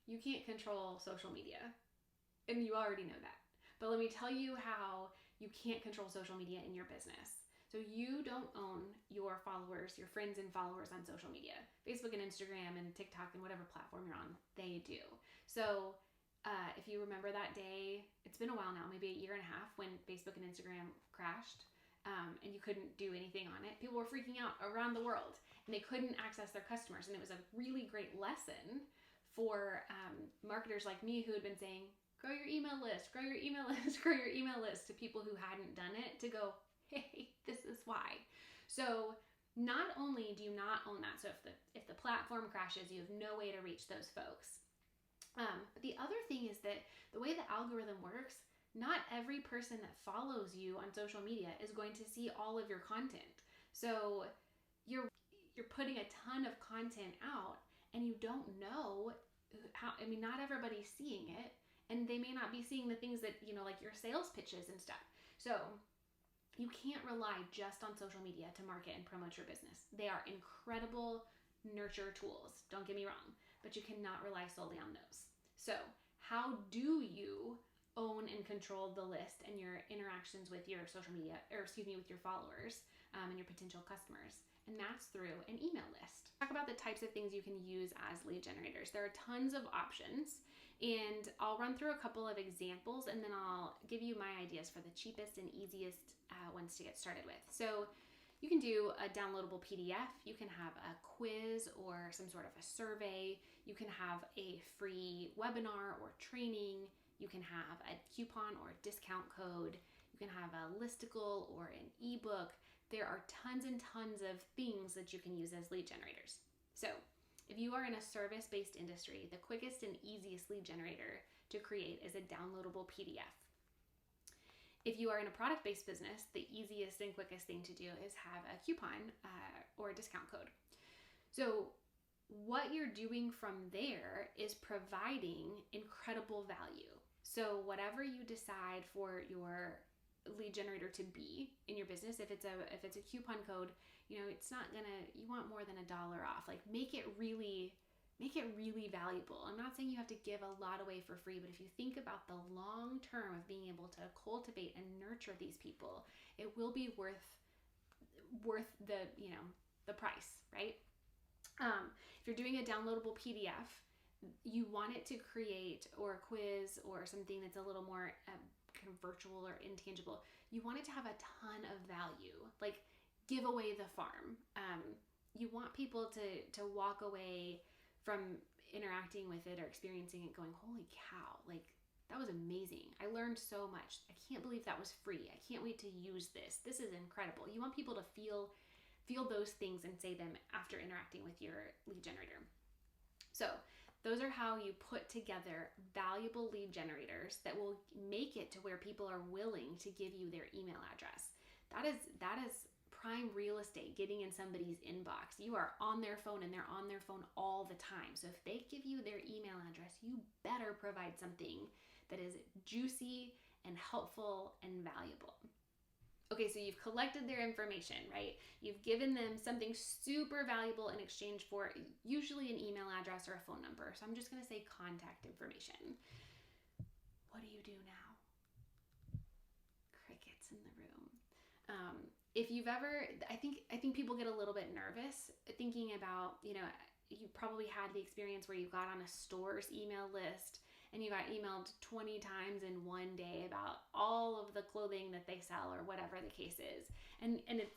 You can't control social media, and you already know that. But let me tell you how you can't control social media in your business. So you don't own your followers, your friends and followers on social media. Facebook and Instagram and TikTok and whatever platform you're on, they do. So if you remember that day, it's been a while now, maybe a year and a half, when Facebook and Instagram crashed, and you couldn't do anything on it. People were freaking out around the world, and they couldn't access their customers. And it was a really great lesson for marketers like me who had been saying, grow your email list, grow your email list, grow your email list, to people who hadn't done it, to go, hey, this is why. So not only do you not own that, so if the platform crashes, you have no way to reach those folks. But the other thing is that the way the algorithm works, not every person that follows you on social media is going to see all of your content. So you're putting a ton of content out, and you don't know how, not everybody's seeing it, and they may not be seeing the things that, like your sales pitches and stuff. So you can't rely just on social media to market and promote your business. They are incredible nurture tools, don't get me wrong, but you cannot rely solely on those. So how do you own and control the list and your interactions with your social media, with your followers and your potential customers? And that's through an email list. Talk about the types of things you can use as lead generators. There are tons of options, and I'll run through a couple of examples, and then I'll give you my ideas for the cheapest and easiest ones to get started with. So you can do a downloadable PDF. You can have a quiz or some sort of a survey. You can have a free webinar or training. You can have a coupon or a discount code. You can have a listicle or an ebook. There are tons and tons of things that you can use as lead generators. So if you are in a service-based industry, the quickest and easiest lead generator to create is a downloadable PDF. If you are in a product-based business, the easiest and quickest thing to do is have a coupon or a discount code. So what you're doing from there is providing incredible value. So whatever you decide for your lead generator to be in your business, if it's a coupon code, it's not gonna, you want more than $1 off. Like make it really valuable. I'm not saying you have to give a lot away for free, but if you think about the long term of being able to cultivate and nurture these people, it will be worth the price, right? If you're doing a downloadable PDF, you want it to create, or a quiz or something that's a little more kind of virtual or intangible. You want it to have a ton of value, like give away the farm. You want people to walk away from interacting with it or experiencing it going, holy cow, like that was amazing. I learned so much. I can't believe that was free. I can't wait to use this. This is incredible. You want people to feel those things and say them after interacting with your lead generator. So those are how you put together valuable lead generators that will make it to where people are willing to give you their email address. That is prime real estate, getting in somebody's inbox. You are on their phone, and they're on their phone all the time. So if they give you their email address, you better provide something that is juicy and helpful and valuable. Okay, so you've collected their information, right? You've given them something super valuable in exchange for usually an email address or a phone number. So I'm just going to say contact information. What do you do now? Crickets in the room. If you've ever, I think people get a little bit nervous thinking about, you probably had the experience where you got on a store's email list and you got emailed 20 times in one day about all of the clothing that they sell or whatever the case is. And it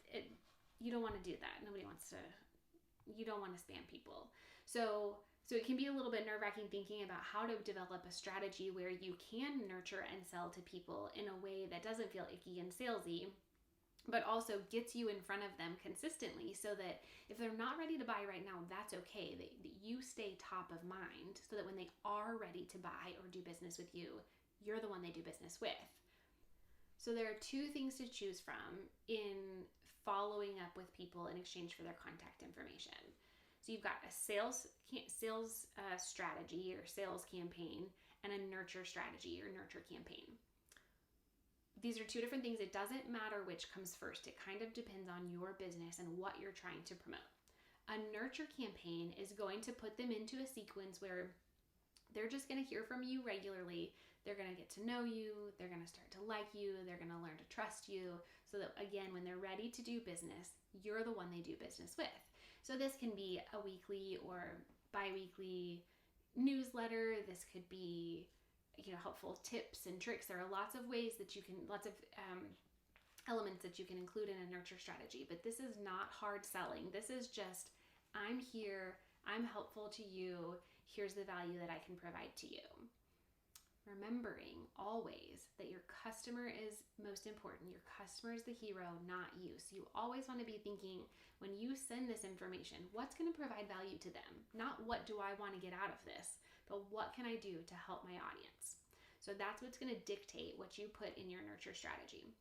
you don't want to do that. You don't want to spam people. So it can be a little bit nerve-wracking thinking about how to develop a strategy where you can nurture and sell to people in a way that doesn't feel icky and salesy, but also gets you in front of them consistently, so that if they're not ready to buy right now, that's okay. That you stay top of mind, so that when they are ready to buy or do business with you, you're the one they do business with. So there are two things to choose from in following up with people in exchange for their contact information. So you've got a sales strategy or sales campaign, and a nurture strategy or nurture campaign. These are two different things. It doesn't matter which comes first. It kind of depends on your business and what you're trying to promote. A nurture campaign is going to put them into a sequence where They're just going to hear from you regularly. They're going to get to know you. They're going to start to like you. They're going to learn to trust you so that, again, when they're ready to do business, you're the one they do business with. So this can be a weekly or bi-weekly newsletter. This could be, helpful tips and tricks. There are lots of ways that you can, lots of elements that you can include in a nurture strategy, but this is not hard selling. This is just, I'm here, I'm helpful to you, here's the value that I can provide to you. Remembering always that your customer is most important. Your customer is the hero, not you. So you always want to be thinking, when you send this information, what's going to provide value to them? Not what do I want to get out of this, but what can I do to help my audience? So that's what's going to dictate what you put in your nurture strategy.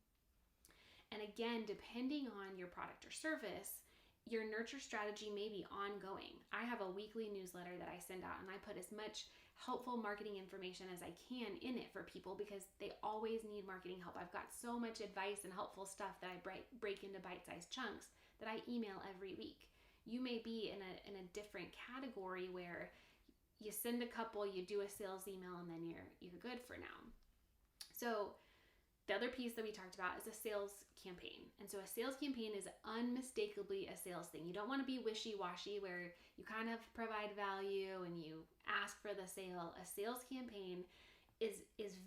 And again, depending on your product or service, your nurture strategy may be ongoing. I have a weekly newsletter that I send out, and I put as much helpful marketing information as I can in it for people because they always need marketing help. I've got so much advice and helpful stuff that I break into bite-sized chunks that I email every week. You may be in a different category where you send a couple, you do a sales email, and then you're good for now. So the other piece that we talked about is a sales campaign. And so a sales campaign is unmistakably a sales thing. You don't want to be wishy-washy where you kind of provide value and you ask for the sale. A sales campaign is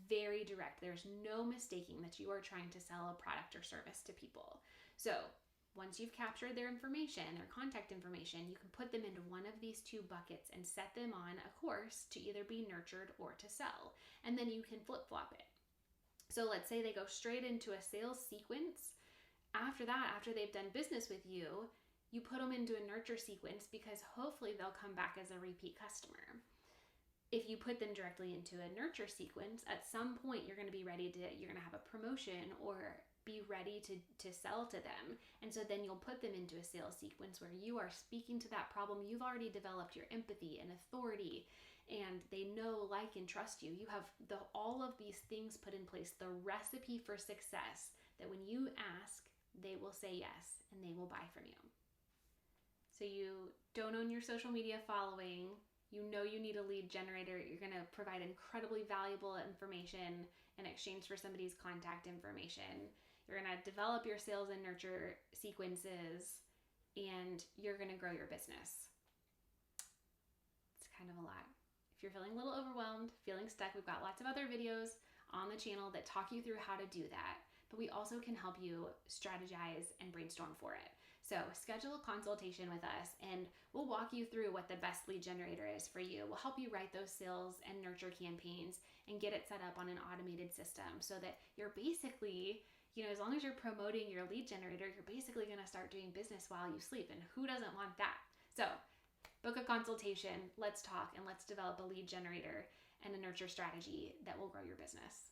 very direct. There's no mistaking that you are trying to sell a product or service to people. So once you've captured their information, their contact information, you can put them into one of these two buckets and set them on a course to either be nurtured or to sell. And then you can flip-flop it. So let's say they go straight into a sales sequence. After that, after they've done business with you, you put them into a nurture sequence because hopefully they'll come back as a repeat customer. If you put them directly into a nurture sequence, at some point you're going to have a promotion or be ready to sell to them. And so then you'll put them into a sales sequence where you are speaking to that problem. You've already developed your empathy and authority, and they know, like, and trust you. You have all of these things put in place, the recipe for success, that when you ask, they will say yes and they will buy from you. So you don't own your social media following. You know you need a lead generator. You're going to provide incredibly valuable information in exchange for somebody's contact information. You're going to develop your sales and nurture sequences, and you're going to grow your business. It's kind of a lot. If you're feeling a little overwhelmed, feeling stuck, we've got lots of other videos on the channel that talk you through how to do that. But we also can help you strategize and brainstorm for it. So schedule a consultation with us and we'll walk you through what the best lead generator is for you. We'll help you write those sales and nurture campaigns and get it set up on an automated system so that you're basically, as long as you're promoting your lead generator, you're basically going to start doing business while you sleep. And who doesn't want that? So book a consultation, let's talk, and let's develop a lead generator and a nurture strategy that will grow your business.